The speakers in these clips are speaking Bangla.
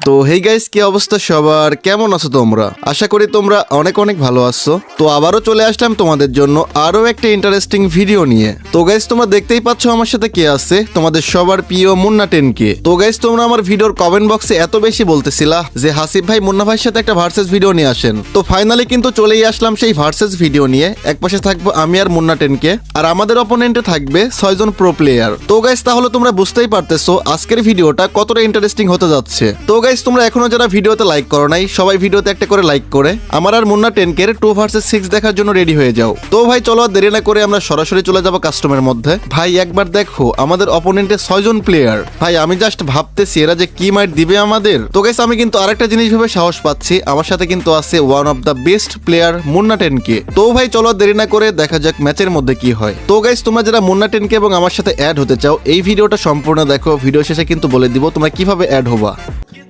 তো হেই গাইস, কি অবস্থা সবার, কেমন আছো তোমরা? আশা করি তোমরা অনেক অনেক ভালো আছো। তো আবারও চলে আসলাম তোমাদের জন্য আরো একটা ইন্টারেস্টিং ভিডিও নিয়ে। তো গাইস, তোমরা দেখতেই পাচ্ছ আমার সাথে কে আছে, তোমাদের সবার প্রিয় মুন্না 10K। তো গাইস, তোমরা আমার ভিডিওর কমেন্ট বক্সে এত বেশি বলতেছিলা যে হাসিফ ভাই মুন্না ভাইয়ের সাথে একটা ভার্সেস ভিডিও নিয়ে আসেন। তো ফাইনালি কিন্তু চলেই আসলাম সেই ভার্সেস ভিডিও নিয়ে। এক পাশে থাকবো আমি আর মুন্না 10K, আর আমাদের অপোনেন্টে থাকবে 6 জন প্রো প্লেয়ার। তো গাইস, তাহলে তোমরা বুঝতেই পারতেছো আজকের ভিডিওটা কতটা ইন্টারেস্টিং হতে যাচ্ছে। তো গাইস, তোমরা এখনো যারা ভিডিওতে লাইক করো নাই, সবাই ভিডিওতে একটা করে লাইক করে আমার আর মুন্না 10K 2 ভার্সেস 6 দেখার জন্য রেডি হয়ে যাও। তো ভাই চলো আর দেরি না করে আমরা সরাসরি চলে যাবো কাস্টমের মধ্যে। ভাই একবার দেখো আমাদের অপোনেন্টে 6 জন প্লেয়ার। ভাই আমি জাস্ট ভাবতেছি এরা যে কি মাইট দিবে আমাদের। তো গাইস, আমি কিন্তু আরেকটা জিনিস ভেবে সাহস পাচ্ছি, আমার সাথে কিন্তু আছে one of the best player Munna 10K। তো ভাই চলো আর দেরি না করে দেখা যাক ম্যাচের মধ্যে কি হয়। তো গাইস, তোমরা যারা মুন্না 10K এবং আমার সাথে অ্যাড হতে চাও, এই ভিডিওটা সম্পূর্ণ দেখো, ভিডিও শেষে কিন্তু বলে দিব তোমরা কিভাবে অ্যাড হবা।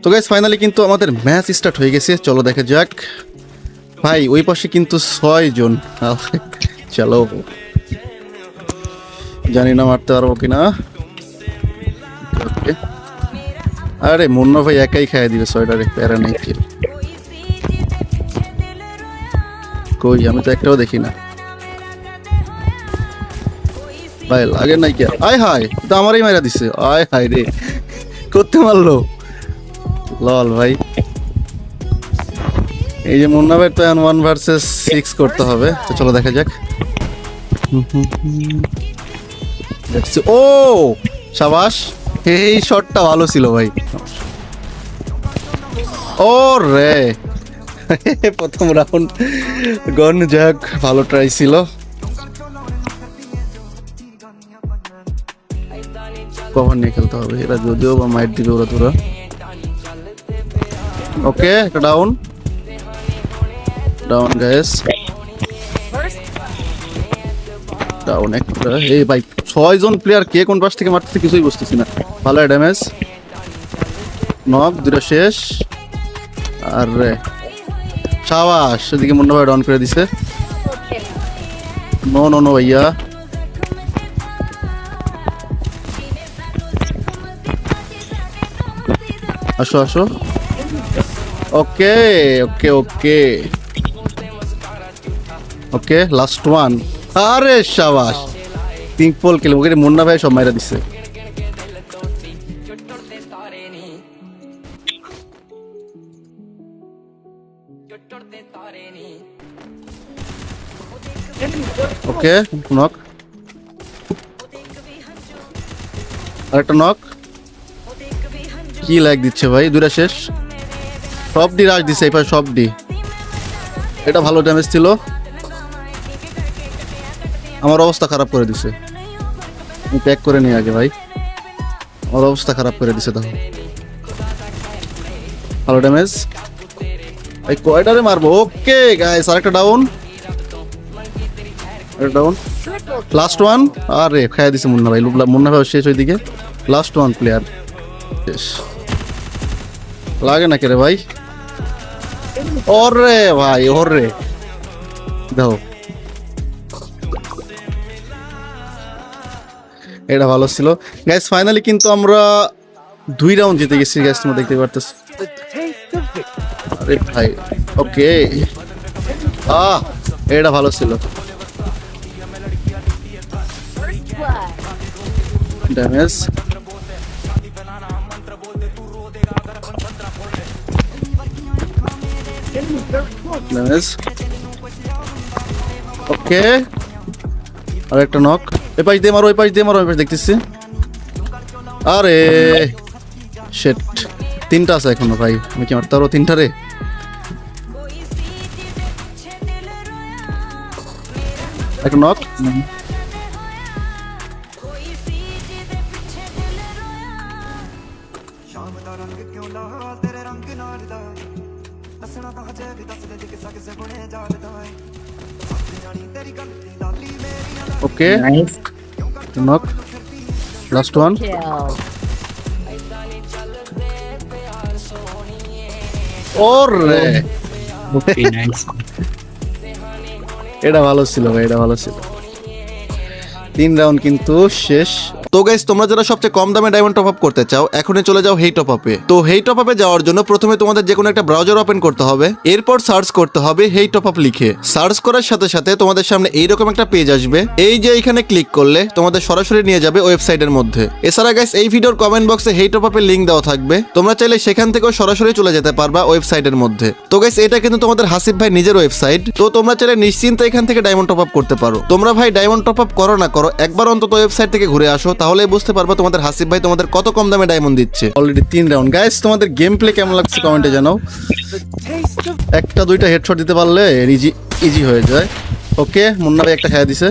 তো গাইস, ফাইনালি কিন্তু আমাদের ম্যাচ স্টার্ট হয়ে গেছে, চলো দেখা যাক। ভাই ওই পাশে কিন্তু 6 জন। চলো, জানি না মারতে পারবো কিনা। ওকে, আরে মুন্না ভাই একাই খাইয়ে দিবে 6টারে, প্যারা নেই। কই, আমি তো একটাও দেখি না ভাই, লাগে নাই কি? আয় হায়, তো আমারই মাইরা দিছে। আয় হায় রে, করতে মারলো লল ভাই। এই যে মুন্না ভাই তো 1 ভার্সেস 6 করতে হবে। তো চলো দেখা যাক। ও শাবাশ, এই শটটা ভালো ছিল ভাই। ও রে, প্রথম রাউন্ড গন, যাক ভালো ট্রাই ছিল। কভার নিয়ে খেলতে হবে, এরা যদিও বা মাইট দিবে ওরা তোরা। ওকে, একটা ডাউন ডাউন গাইস, ডাউন একটা। এই ভাই 6 জন প্লেয়ার, কে কোন পাশ থেকে মারতেছে কিছুই বুঝতেছি না। ভালো ড্যামেজ, নক, দুটো শেষ। আর শাবাশ, সেদিকে মুন্না ভাই ডাউন করে দিছে। নো নো নো ভাইয়া, আসো আসো। ওকে ওকে ওকে ওকে, লাস্ট ওয়ান। আরে শাবাশ, পিঙ্ক পোল খেলে ওকে মুন্না ভাই সব মাইরা দিছে। ওকে, নক, আরেকটা নক। কি লাইক দিচ্ছে ভাই, দুটা শেষ। সব ডি রাশ দিছে এবার, সব ডি। এটা ভালো ড্যামেজ ছিল, আমার অবস্থা খারাপ করে দিছে। আমি প্যাক করে নিই আগে ভাই, আমার অবস্থা খারাপ করে দিছে। তখন ভালো ড্যামেজ ভাই, কয়টারে মারবো। ওকে গাইস, আরেকটা ডাউন, ডাউন, লাস্ট ওয়ান। আরে খাইয়া দিছে মুন্না ভাই, মুন্না ভাই শেষ ওইদিকে। লাস্ট ওয়ান প্লেয়ার শেষ, লাগে না কে রে ভাই। ওরে ভাই, ওরে দেখো, এটা ভালো ছিল গাইস। ফাইনালি কিন্তু আমরা 2 রাউন্ড জিতে গেছি গাইস, তোমরা দেখতে পারতেছ। আরে ভাই, ওকে, এটা ভালো ছিল। ড্যামেজ, ড্যামেজ, ওকে, আর একটা নক। এ পাশ দিয়ে মারো, ওই পাশ দিয়ে মারো, ওই পাশ দেখতেছি। আরে শেট, 3টা আছে এখনো ভাই, আমি কি মারতে পারবো 3টা রে? একটা নক, ওকে, নক, লাস্ট ওয়ান। ওরে এটা ভালো ছিল ভাই, এটা ভালো ছিল। 3 রাউন্ড কিন্তু শেষ। তো গাইস তোমরা যারা সবচেয়ে কম দামে ডায়মন্ড টপ আপ করতে চাও এখনই চলে যাও হেই টপ আপে। তো হেই টপ আপে যাওয়ার জন্য প্রথমে তোমাদের যে কোনো একটা ব্রাউজার ওপেন করতে হবে, এরপর সার্চ করতে হবে হেই টপ আপ লিখে। সার্চ করার সাথে সাথে তোমাদের সামনে এইরকম একটা পেজ আসবে, এই যে এখানে ক্লিক করলে তোমাদের সরাসরি নিয়ে যাবে ওয়েবসাইটের মধ্যে। এছাড়া গাইস এই ভিডিওর কমেন্ট বক্সে হেই টপ আপের লিংক দেওয়া থাকবে, তোমরা চাইলে সেখান থেকেও সরাসরি চলে যেতে পারবা ওয়েবসাইটের মধ্যে। তো গাইস এটা কিন্তু তোমাদের হাসিফ ভাই নিজের ওয়েবসাইট, তো তোমরা চাইলে নিশ্চিন্তে এখান থেকে ডায়মন্ড টপ আপ করতে পারো। তোমরা ভাই ডায়মন্ড টপ আপ করো না করো, একবার অন্তত ওয়েবসাইট থেকে ঘুরে আসো, তাহলেই বুঝতে পারবা তোমাদের হাসিফ ভাই তোমাদের কত কম দামে ডায়মন্ড দিচ্ছে। Already 3 round. গাইস তোমাদের গেম প্লে কেমন লাগছে কমেন্টে জানাও। একটা দুইটা হেডশট দিতে পারলে ইজি ইজি হয়ে যায়। ওকে, মুন্না ভাই একটা খেয়ে দিছে।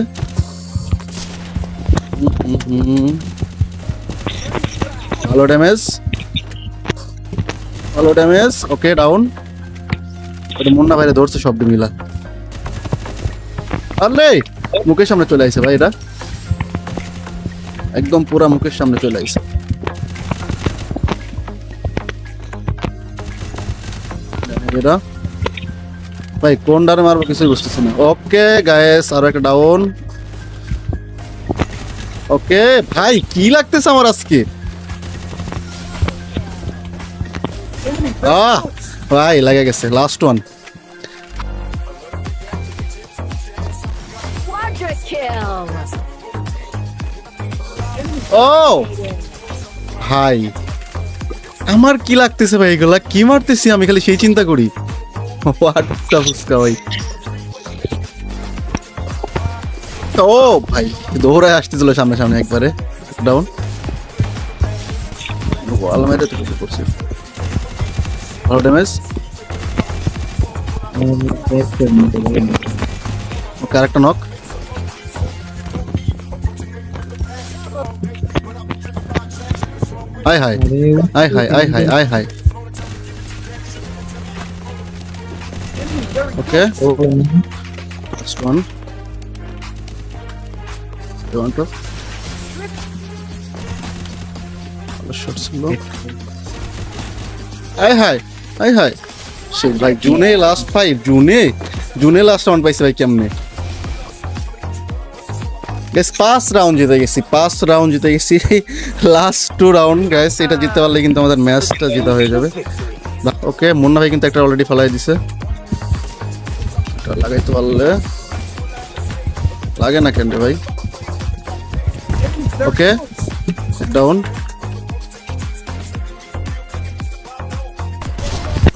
ভালো ড্যামেজ, ভালো ড্যামেজ। ওকে ডাউন। ওটা মুন্না ভাইরে ধরছে সব মিলা। আরে মুখের সামনে চলে আইছে ভাই, এটা একদম পুরা মুখের সামনে চলে আইছে। এটা ভাই কোন ডারে মারবো কিছুই বুঝতেছি না। ওকে গাইস আরো একটা ডাউন। ওকে ভাই কি লাগতেছে আমার আজকে। ভাই লাগে গেছে। Last one. ও ভাই আমার কি লাগতেছে ভাই, এগুলা কি মারতেছি আমি খালি সেই চিন্তা করি। ভাই ও ভাই দৌড়ায় আসতেছিল সামনে সামনে একবারে। ডাউন। আলমারিতে তো কিছু করছে। ভালো ড্যামেজ। ওকে আরেকটা নক। আয় হাই আয় হাই আয় হাই আয় হাই। Okay last one. আয় হাই আয় হাই। সে ভাই জুনে লাস্ট ফাইভ, জুনে লাস্ট রাউন্ড পাইছে ভাই কেমনে। গাইস 5 রাউন্ড জিতে গেছি, 5 রাউন্ড জিতে গেছি। লাস্ট 2 রাউন্ড গাইস, এটা জিততে পারলে কিন্তু আমাদের ম্যাচটা জিতা হয়ে যাবে। ওকে মুন্না ভাই কিন্তু একটা অলরেডি ফেলাই দিছে। এটা লাগাইতে পারলে লাগে না কেন রে ভাই। ওকে ডাউন।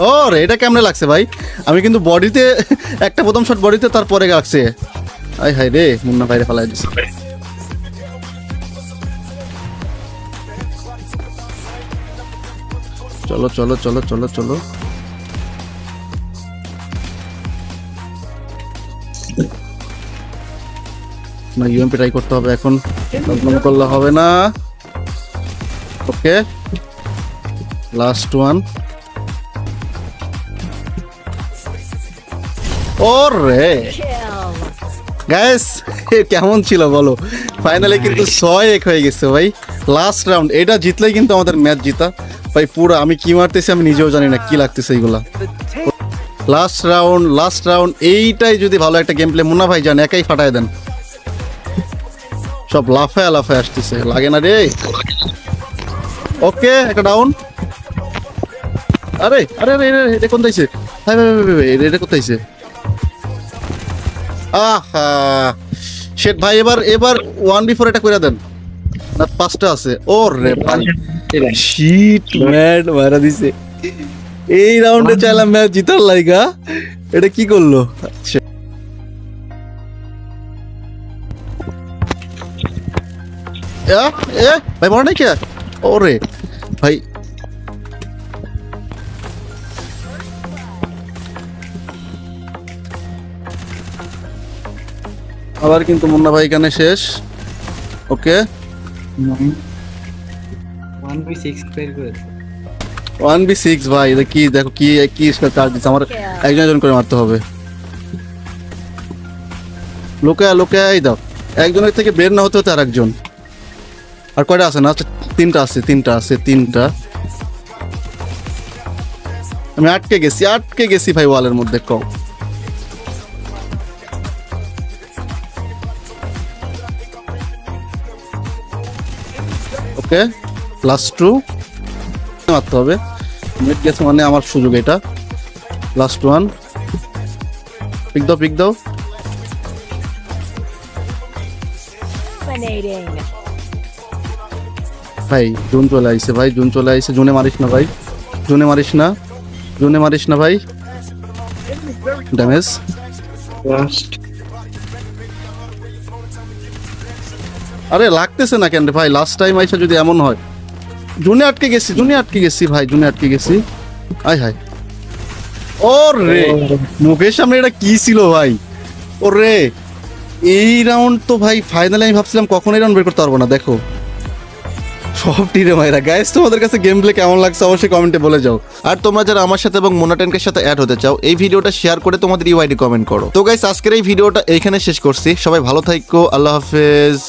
ও রে এটা কেমনে লাগছে ভাই, আমি কিন্তু বডিতে একটা প্রথম শট বডিতে, তারপরে লাগছে। আয় হাই রে মুন্না ভাইরে ফেলাই দিছে। চলো চলো চলো চলো চলো। না ইউএমপি ট্রাই করতে হবে এখন, করলে হবে না। Okay last one. ওরে গাইস কেমন ছিল বলো, ফাইনালি কিন্তু 6-1 হয়ে গেছে ভাই। লাস্ট রাউন্ড এটা জিতলেই কিন্তু আমাদের ম্যাচ জিতা ভাই। পুরো আমি কি মারতেছি আমি নিজেও জানি না কি লাগতেছে এইগুলা। লাস্ট রাউন্ড এইটাই যদি ভালো একটা গেম প্লে মুন্না ভাই যান একাই ফাটায় দেন। সব লাফায় লাফায় আসতেছে, লাগে না রে। ওকে একটা ডাউন। আরে আরে আরে এটা কোন দিছে ভাই, এটা কোথায় দিছে। আহা শেট ভাই, এবার 1v4 এটা কইরা দেন না, 5টা আছে। ওরে ভাই শিট ম্যাড মারা দিছে। এই রাউন্ডে চাইলাম ম্যাচ জিতার লাইগা, এটা কি করলো। আচ্ছা এ ভাই মনে নাই কে। ওরে ভাই আবার কিন্তু মুন্না ভাই এখানে শেষ। ওকে 1v6 ভাই, এটা কি দেখো কি কি চার্জ দিচ্ছে আমার। একজন একজন করে মারতে হবে। লোকাই দাও, একজনের থেকে বের না হতে হতে আর একজন। আর কয়টা আছে না, তিনটা আছে। আমি আটকে গেছি ভাই ওয়ালের মধ্যে। কম ওকে লাস্ট 2 মারতে হবে। মিড গেছে মানে আমার সুযোগ এটা। লাস্ট 1 পিক দাও Dominating. ভাই। জুন চলে আইছে ভাই, জুন চলে আইছে। জুনে মারিস না ভাই, জুনে মারিস না ভাই। ড্যামেজ আরে লাগতেছে না কেন রে ভাই? লাস্ট টাইম আইসা যদি এমন হয়। জুনে আটকে গেছি ভাই, জুনে আটকে গেছি। আয় হায় ও রে, মুখের সামনে এটা কি ছিল ভাই? ও রে, এই রাউন্ড তো ভাই ফাইনালি আমি ভাবছিলাম কখন এই রাউন্ড বের করতে পারবো না। দেখো সব টিরে মাইরা। গাইস তোমাদের কাছে গেম প্লে কেমন লাগছে অবশ্যই কমেন্টে বলে যাও। আর তোমরা যারা আমার সাথে এবং মোনাটেনকের সাথে অ্যাড হতে চাও, এই ভিডিওটা শেয়ার করে তোমাদের ইউআইডি কমেন্ট করো। তো গাইস আজকের এই ভিডিওটা এইখানে শেষ করছি। সবাই ভালো থাকো, আল্লাহ হাফেজ।